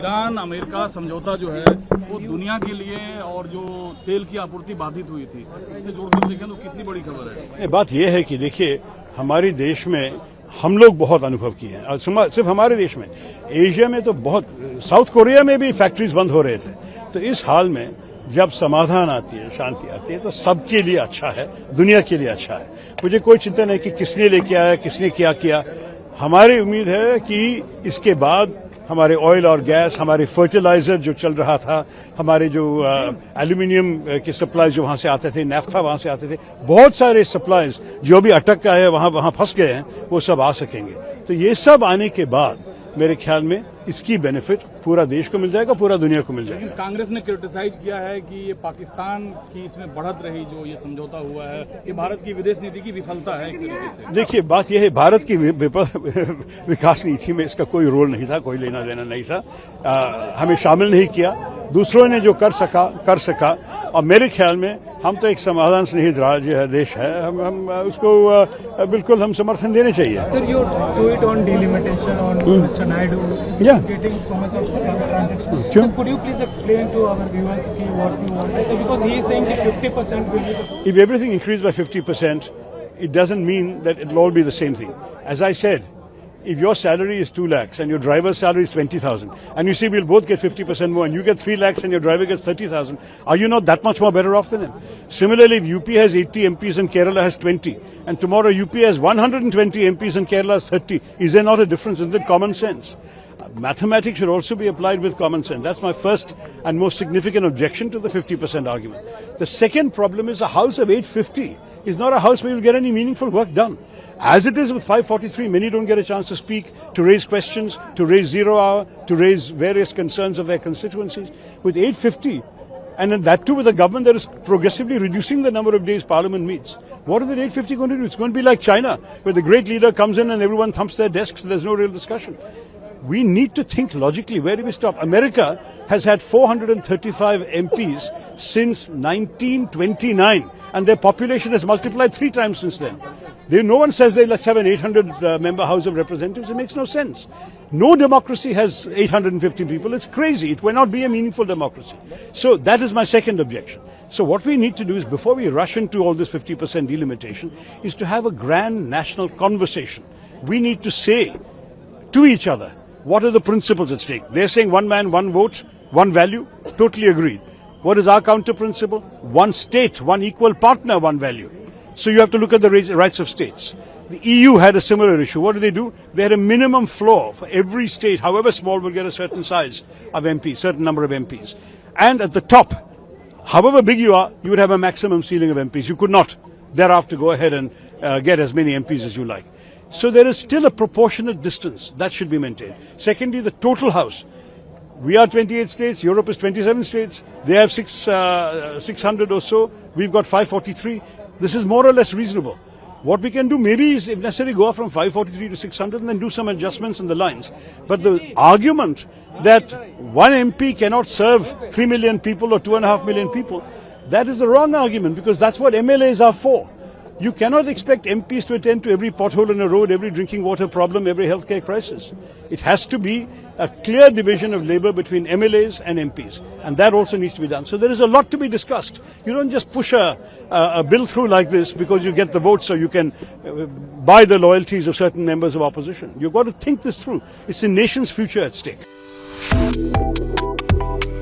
Iran America समझौता जो है वो दुनिया के लिए और जो तेल की आपूर्ति बाधित हुई थी, इससे जोड़कर देखें तो कितनी बड़ी खबर है। बात यह है कि देखिए, हमारे देश में हम लोग बहुत अनुभव किए हैं और सिर्फ हमारे देश में, एशिया में तो बहुत, साउथ कोरिया में भी फैक्ट्रीज बंद हो रहे थे। तो इस हाल में जब समाधान आती है, शांति आती है, तो सबके लिए अच्छा है, दुनिया के लिए अच्छा है। मुझे कोई चिंता नहीं कि किसने लेके आया, किसने क्या किया। हमारी उम्मीद है कि इसके बाद हमारे ऑयल और गैस, हमारे फर्टिलाइजर जो चल रहा था, हमारे जो एल्यूमिनियम के सप्लाईज जो वहां से आते थे, नेफ्था वहां से आते थे, बहुत सारे सप्लाईज जो भी अटक गए हैं, वहां फंस गए हैं, वो सब आ सकेंगे। तो ये सब आने के बाद मेरे ख्याल में इसकी बेनिफिट पूरा देश को मिल जाएगा, पूरा दुनिया को मिल जाएगा। कांग्रेस ने क्रिटिसाइज किया है कि ये पाकिस्तान की इसमें बढ़त रही, जो ये समझौता हुआ है, ये भारत की विदेश नीति की विफलता है एक तरीके से। देखिए, बात यह है, भारत की विकास नीति में इसका कोई रोल नहीं था, कोई लेना देना नहीं था। हमें शामिल नहीं किया, दूसरों ने जो कर सका। और मेरे ख्याल में हम तो एक समाधान स्नेहित राज्य है, देश है, हम उसको बिल्कुल हम समर्थन देने चाहिए। Sir, you do it on delimitation on Mr. Naidu. Yeah. Getting so much of transaction. Sure. So could you please explain to our viewers what you want to say? Because he is saying that 50% will be the... If everything increased by 50%, it doesn't mean that it will all be the same thing. As I said, if your salary is 2 lakhs and your driver's salary is 20,000, and you see we'll both get 50% more, and you get 3 lakhs and your driver gets 30,000, are you not that much more better off than him? Similarly, if UP has 80 MPs and Kerala has 20, and tomorrow UP has 120 MPs and Kerala has 30, is there not a difference? Isn't it common sense? Mathematics should also be applied with common sense. That's my first and most significant objection to the 50% argument. The second problem is a house of 850 is not a house where you'll get any meaningful work done. As it is with 543, many don't get a chance to speak, to raise questions, to raise 0 hour, to raise various concerns of their constituencies. With 850, and that too with a government that is progressively reducing the number of days Parliament meets, what is the 850 going to do? It's going to be like China, where the great leader comes in and everyone thumps their desks, there's no real discussion. We need to think logically. Where do we stop? America has had 435 MPs since 1929, and their population has multiplied 3 times since then. No one says let's have an 800-member House of Representatives. It makes no sense. No democracy has 850 people. It's crazy. It will not be a meaningful democracy. So that is my second objection. So what we need to do is, before we rush into all this 50% delimitation, is to have a grand national conversation. We need to say to each other, what are the principles at stake? They're saying one man, one vote, one value. Totally agreed. What is our counter principle? One state, one equal partner, one value. So you have to look at the rights of states. The EU had a similar issue. What do? They had a minimum floor for every state, however small, will get a certain size of MPs, certain number of MPs. And at the top, however big you are, you would have a maximum ceiling of MPs. You could not thereafter go ahead and get as many MPs as you like. So there is still a proportionate distance that should be maintained. Secondly, the total House. We are 28 states, Europe is 27 states, they have 600 or so, we've got 543. This is more or less reasonable. What we can do maybe is, if necessary, go up from 543 to 600 and then do some adjustments in the lines. But the argument that one MP cannot serve 3 million people or 2.5 million people, that is the wrong argument, because that's what MLAs are for. You cannot expect MPs to attend to every pothole in a road, every drinking water problem, every healthcare crisis. It has to be a clear division of labour between MLAs and MPs, and that also needs to be done. So there is a lot to be discussed. You don't just push a bill through like this because you get the votes so you can buy the loyalties of certain members of opposition. You've got to think this through. It's the nation's future at stake.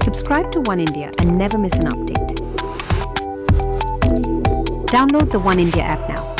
Subscribe to One India and never miss an update. Download the One India app now.